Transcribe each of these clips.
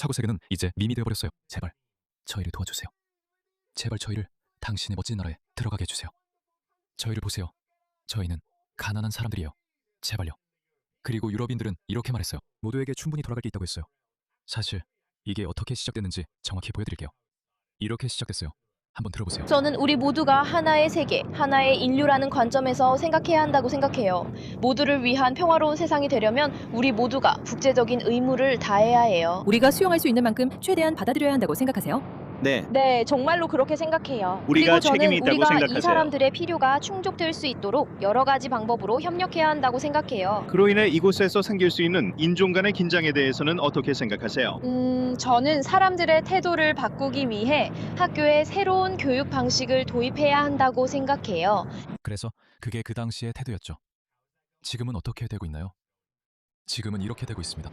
사고세계는 이제 밈이 되어버렸어요. 제발 저희를 도와주세요. 제발 저희를 당신의 멋진 나라에 들어가게 해주세요. 저희를 보세요. 저희는 가난한 사람들이에요. 제발요. 그리고 유럽인들은 이렇게 말했어요. 모두에게 충분히 돌아갈 게 있다고 했어요. 사실 이게 어떻게 시작됐는지 정확히 보여드릴게요. 이렇게 시작됐어요. 한번 들어보세요. 저는 우리 모두가 하나의 세계, 하나의 인류라는 관점에서 생각해야 한다고 생각해요. 모두를 위한 평화로운 세상이 되려면 우리 모두가 국제적인 의무를 다해야 해요. 우리가 수용할 수 있는 만큼 최대한 받아들여야 한다고 생각하세요? 네, 네, 정말로 그렇게 생각해요. 우리가 그리고 저는 책임이 있다고 우리가 생각하세요. 이 사람들의 필요가 충족될 수 있도록 여러 가지 방법으로 협력해야 한다고 생각해요. 그로 인해 이곳에서 생길 수 있는 인종 간의 긴장에 대해서는 어떻게 생각하세요? 저는 사람들의 태도를 바꾸기 위해 학교에 새로운 교육 방식을 도입해야 한다고 생각해요. 그래서 그게 그 당시의 태도였죠. 지금은 어떻게 되고 있나요? 지금은 이렇게 되고 있습니다.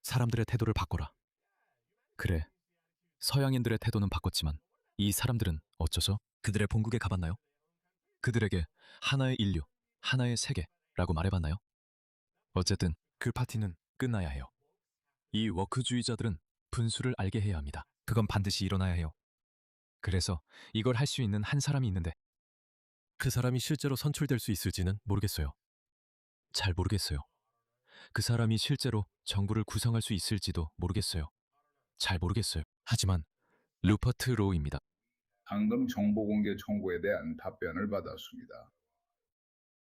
사람들의 태도를 바꿔라. 그래, 서양인들의 태도는 바꿨지만 이 사람들은 어쩌죠? 그들의 본국에 가봤나요? 그들에게 하나의 인류, 하나의 세계라고 말해봤나요? 어쨌든 그 파티는 끝나야 해요. 이 워크주의자들은 분수를 알게 해야 합니다. 그건 반드시 일어나야 해요. 그래서 이걸 할 수 있는 한 사람이 있는데 그 사람이 실제로 선출될 수 있을지는 모르겠어요. 잘 모르겠어요. 그 사람이 실제로 정부를 구성할 수 있을지도 모르겠어요. 잘 모르겠어요. 하지만 루퍼트 로우입니다. 방금 정보 공개 청구에 대한 답변을 받았습니다.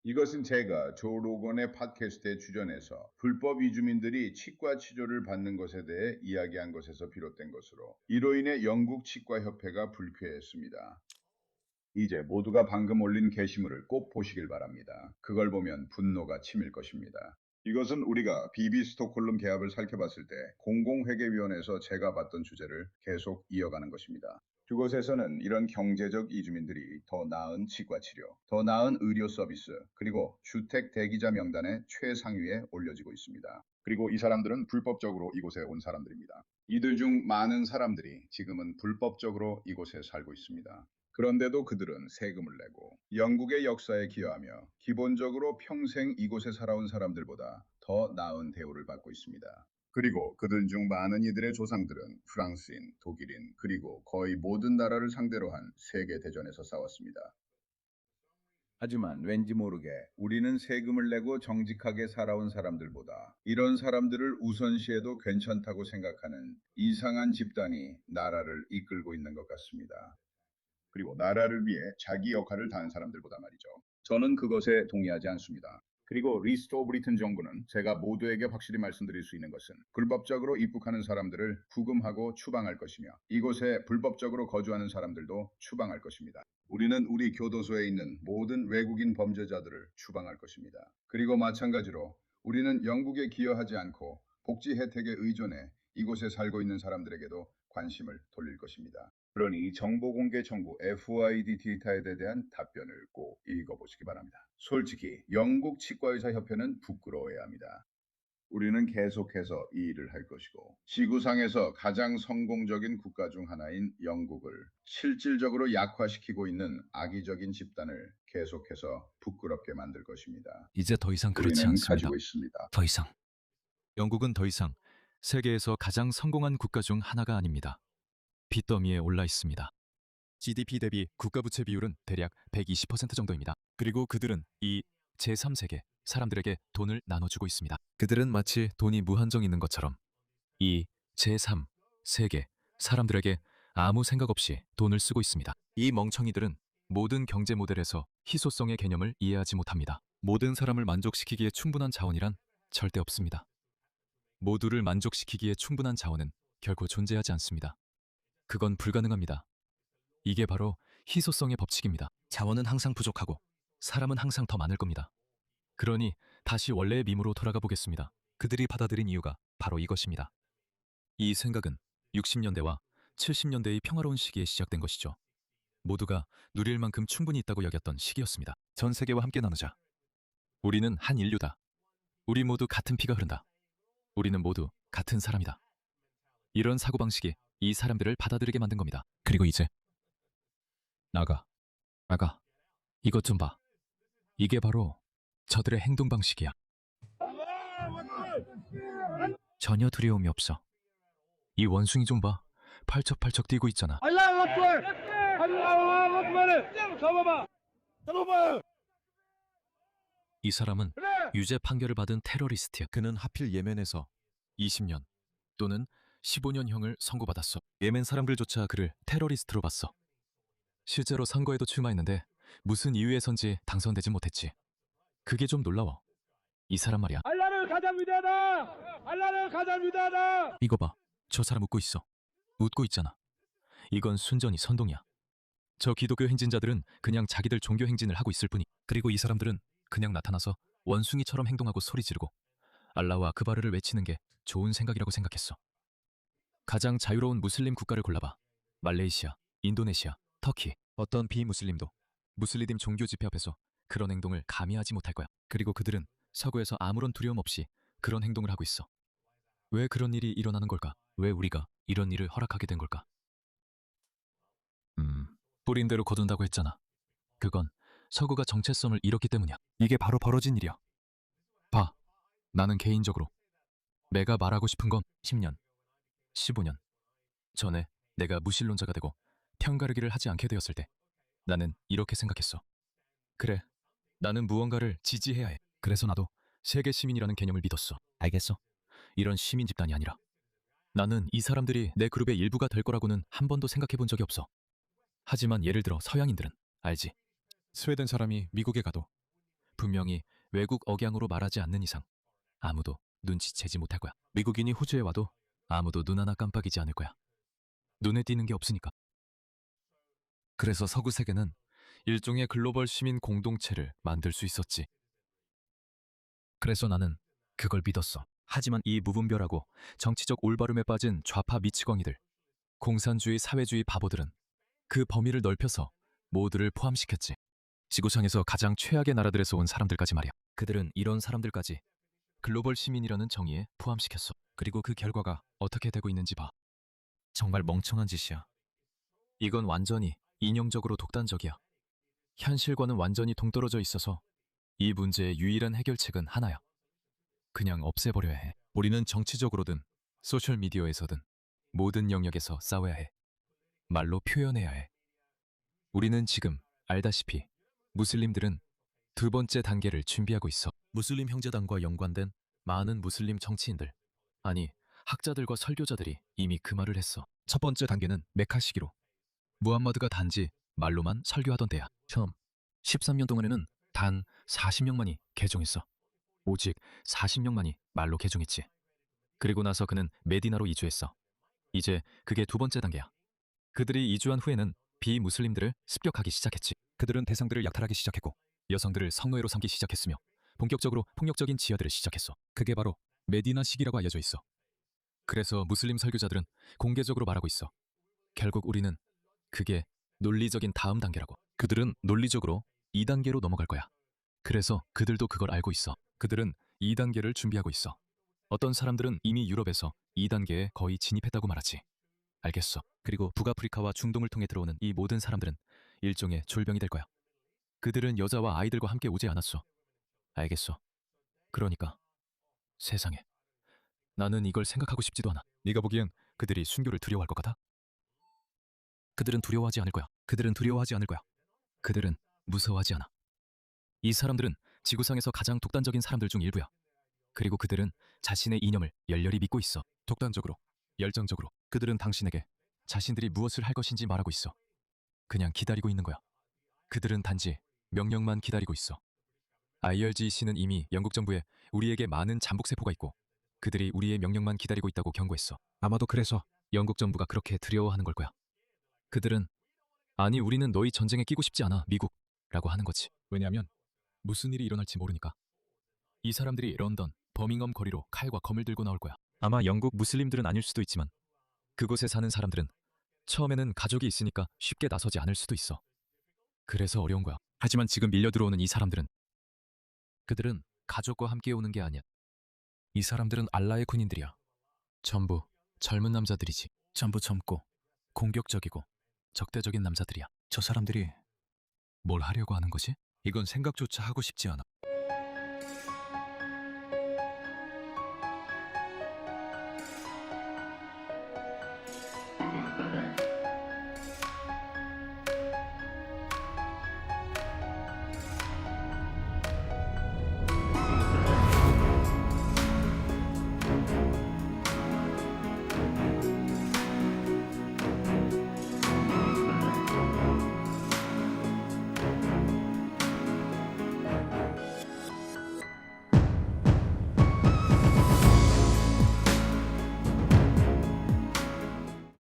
이것은 제가 조 로건의 팟캐스트에 출연해서 불법 이주민들이 치과 치료를 받는 것에 대해 이야기한 것에서 비롯된 것으로 이로 인해 영국 치과협회가 불쾌했습니다. 이제 모두가 방금 올린 게시물을 꼭 보시길 바랍니다. 그걸 보면 분노가 치밀 것입니다. 이것은 우리가 BB 스톡홀름 계약을 살펴봤을 때 공공회계위원회에서 제가 봤던 주제를 계속 이어가는 것입니다. 그곳에서는 이런 경제적 이주민들이 더 나은 치과치료, 더 나은 의료 서비스, 그리고 주택 대기자 명단의 최상위에 올려지고 있습니다. 그리고 이 사람들은 불법적으로 이곳에 온 사람들입니다. 이들 중 많은 사람들이 지금은 불법적으로 이곳에 살고 있습니다. 그런데도 그들은 세금을 내고 영국의 역사에 기여하며 기본적으로 평생 이곳에 살아온 사람들보다 더 나은 대우를 받고 있습니다. 그리고 그들 중 많은 이들의 조상들은 프랑스인, 독일인, 그리고 거의 모든 나라를 상대로 한 세계 대전에서 싸웠습니다. 하지만 왠지 모르게 우리는 세금을 내고 정직하게 살아온 사람들보다 이런 사람들을 우선시해도 괜찮다고 생각하는 이상한 집단이 나라를 이끌고 있는 것 같습니다. 그리고 나라를 위해 자기 역할을 다한 사람들보다 말이죠. 저는 그것에 동의하지 않습니다. 그리고 리스토어 브리튼 정부는 제가 모두에게 확실히 말씀드릴 수 있는 것은 불법적으로 입국하는 사람들을 구금하고 추방할 것이며 이곳에 불법적으로 거주하는 사람들도 추방할 것입니다. 우리는 우리 교도소에 있는 모든 외국인 범죄자들을 추방할 것입니다. 그리고 마찬가지로 우리는 영국에 기여하지 않고 복지 혜택에 의존해 이곳에 살고 있는 사람들에게도 관심을 돌릴 것입니다. 그러니 정보 공개 청구 FID 데이터에 대한 답변을 꼭 읽어보시기 바랍니다. 솔직히 영국 치과의사협회는 부끄러워해야 합니다. 우리는 계속해서 이 일을 할 것이고 지구상에서 가장 성공적인 국가 중 하나인 영국을 실질적으로 약화시키고 있는 악의적인 집단을 계속해서 부끄럽게 만들 것입니다. 이제 더 이상 그렇지 우리는 않습니다. 가지고 있습니다. 더 이상. 영국은 더 이상 세계에서 가장 성공한 국가 중 하나가 아닙니다. 빚더미에 올라 있습니다. GDP 대비 국가 부채 비율은 대략 120% 정도입니다. 그리고 그들은 이 제3세계 사람들에게 돈을 나눠주고 있습니다. 그들은 마치 돈이 무한정 있는 것처럼 이 제3세계 사람들에게 아무 생각 없이 돈을 쓰고 있습니다. 이 멍청이들은 모든 경제 모델에서 희소성의 개념을 이해하지 못합니다. 모든 사람을 만족시키기에 충분한 자원이란 절대 없습니다. 모두를 만족시키기에 충분한 자원은 결코 존재하지 않습니다. 그건 불가능합니다. 이게 바로 희소성의 법칙입니다. 자원은 항상 부족하고 사람은 항상 더 많을 겁니다. 그러니 다시 원래의 밈으로 돌아가 보겠습니다. 그들이 받아들인 이유가 바로 이것입니다. 이 생각은 60년대와 70년대의 평화로운 시기에 시작된 것이죠. 모두가 누릴 만큼 충분히 있다고 여겼던 시기였습니다. 전 세계와 함께 나누자. 우리는 한 인류다. 우리 모두 같은 피가 흐른다. 우리는 모두 같은 사람이다. 이런 사고방식이 이 사람들을 받아들이게 만든 겁니다. 그리고 이제 나가. 이것 좀 봐. 이게 바로 저들의 행동 방식이야. 전혀 두려움이 없어. 이 원숭이 좀 봐. 팔척팔척 뛰고 있잖아. 이 사람은 유죄 판결을 받은 테러리스트야. 그는 하필 예멘에서 20년 또는 15년형을 선고받았어. 예멘 사람들조차 그를 테러리스트로 봤어. 실제로 선거에도 출마했는데 무슨 이유에선지 당선되지 못했지. 그게 좀 놀라워. 이 사람 말이야. 알라는 가장 위대하다. 알라는 가장 위대하다. 이거 봐. 저 사람 웃고 있어. 웃고 있잖아. 이건 순전히 선동이야. 저 기독교 행진자들은 그냥 자기들 종교 행진을 하고 있을 뿐이. 그리고 이 사람들은 그냥 나타나서 원숭이처럼 행동하고 소리 지르고 알라와 아크바르를 외치는 게 좋은 생각이라고 생각했어. 가장 자유로운 무슬림 국가를 골라봐. 말레이시아, 인도네시아, 터키. 어떤 비무슬림도 무슬리즘 종교 집회 앞에서 그런 행동을 감히 하지 못할 거야. 그리고 그들은 서구에서 아무런 두려움 없이 그런 행동을 하고 있어. 왜 그런 일이 일어나는 걸까? 왜 우리가 이런 일을 허락하게 된 걸까? 뿌린 대로 거둔다고 했잖아. 그건 서구가 정체성을 잃었기 때문이야. 이게 바로 벌어진 일이야. 봐, 나는 개인적으로 내가 말하고 싶은 건 10년, 15년 전에 내가 무신론자가 되고 편가르기를 하지 않게 되었을 때 나는 이렇게 생각했어. 그래, 나는 무언가를 지지해야 해. 그래서 나도 세계 시민이라는 개념을 믿었어. 알겠어? 이런 시민 집단이 아니라. 나는 이 사람들이 내 그룹의 일부가 될 거라고는 한 번도 생각해 본 적이 없어. 하지만 예를 들어 서양인들은 알지. 스웨덴 사람이 미국에 가도 분명히 외국 억양으로 말하지 않는 이상 아무도 눈치채지 못할 거야. 미국인이 호주에 와도 아무도 눈 하나 깜빡이지 않을 거야. 눈에 띄는 게 없으니까. 그래서 서구 세계는 일종의 글로벌 시민 공동체를 만들 수 있었지. 그래서 나는 그걸 믿었어. 하지만 이 무분별하고 정치적 올바름에 빠진 좌파 미치광이들, 공산주의 사회주의 바보들은 그 범위를 넓혀서 모두를 포함시켰지. 지구상에서 가장 최악의 나라들에서 온 사람들까지 말이야. 그들은 이런 사람들까지 글로벌 시민이라는 정의에 포함시켰어. 그리고 그 결과가 어떻게 되고 있는지 봐. 정말 멍청한 짓이야. 이건 완전히 이념적으로 독단적이야. 현실과는 완전히 동떨어져 있어서 이 문제의 유일한 해결책은 하나야. 그냥 없애버려야 해. 우리는 정치적으로든 소셜미디어에서든 모든 영역에서 싸워야 해. 말로 표현해야 해. 우리는 지금 알다시피 무슬림들은 두 번째 단계를 준비하고 있어. 무슬림 형제단과 연관된 많은 무슬림 정치인들, 아니 학자들과 설교자들이 이미 그 말을 했어. 첫 번째 단계는 메카 시기로 무함마드가 단지 말로만 설교하던 때야. 처음 13년 동안에는 단 40명만이 개종했어. 오직 40명만이 말로 개종했지. 그리고 나서 그는 메디나로 이주했어. 이제 그게 두 번째 단계야. 그들이 이주한 후에는 비무슬림들을 습격하기 시작했지. 그들은 대상들을 약탈하기 시작했고 여성들을 성노예로 삼기 시작했으며 본격적으로 폭력적인 지하들을 시작했어. 그게 바로 메디나 시기라고 알려져 있어. 그래서 무슬림 설교자들은 공개적으로 말하고 있어. 결국 우리는 그게 논리적인 다음 단계라고. 그들은 논리적으로 2단계로 넘어갈 거야. 그래서 그들도 그걸 알고 있어. 그들은 2단계를 준비하고 있어. 어떤 사람들은 이미 유럽에서 2단계에 거의 진입했다고 말하지. 알겠어. 그리고 북아프리카와 중동을 통해 들어오는 이 모든 사람들은 일종의 졸병이 될 거야. 그들은 여자와 아이들과 함께 오지 않았어. 알겠어. 그러니까 세상에. 나는 이걸 생각하고 싶지도 않아. 네가 보기엔 그들이 순교를 두려워할 것 같아? 그들은 두려워하지 않을 거야. 그들은 두려워하지 않을 거야. 그들은 무서워하지 않아. 이 사람들은 지구상에서 가장 독단적인 사람들 중 일부야. 그리고 그들은 자신의 이념을 열렬히 믿고 있어. 독단적으로, 열정적으로. 그들은 당신에게 자신들이 무엇을 할 것인지 말하고 있어. 그냥 기다리고 있는 거야. 그들은 단지 명령만 기다리고 있어. IRGC는 이미 영국 정부에 우리에게 많은 잠복세포가 있고 그들이 우리의 명령만 기다리고 있다고 경고했어. 아마도 그래서 영국 정부가 그렇게 두려워하는 걸 거야. 그들은 아니 우리는 너희 전쟁에 끼고 싶지 않아 미국 라고 하는 거지. 왜냐하면 무슨 일이 일어날지 모르니까. 이 사람들이 런던, 버밍엄 거리로 칼과 검을 들고 나올 거야. 아마 영국 무슬림들은 아닐 수도 있지만 그곳에 사는 사람들은 처음에는 가족이 있으니까 쉽게 나서지 않을 수도 있어. 그래서 어려운 거야. 하지만 지금 밀려 들어오는 이 사람들은 그들은 가족과 함께 오는 게 아니야. 이 사람들은 알라의 군인들이야. 전부 젊은 남자들이지. 전부 젊고 공격적이고 적대적인 남자들이야. 저 사람들이 뭘 하려고 하는 거지? 이건 생각조차 하고 싶지 않아.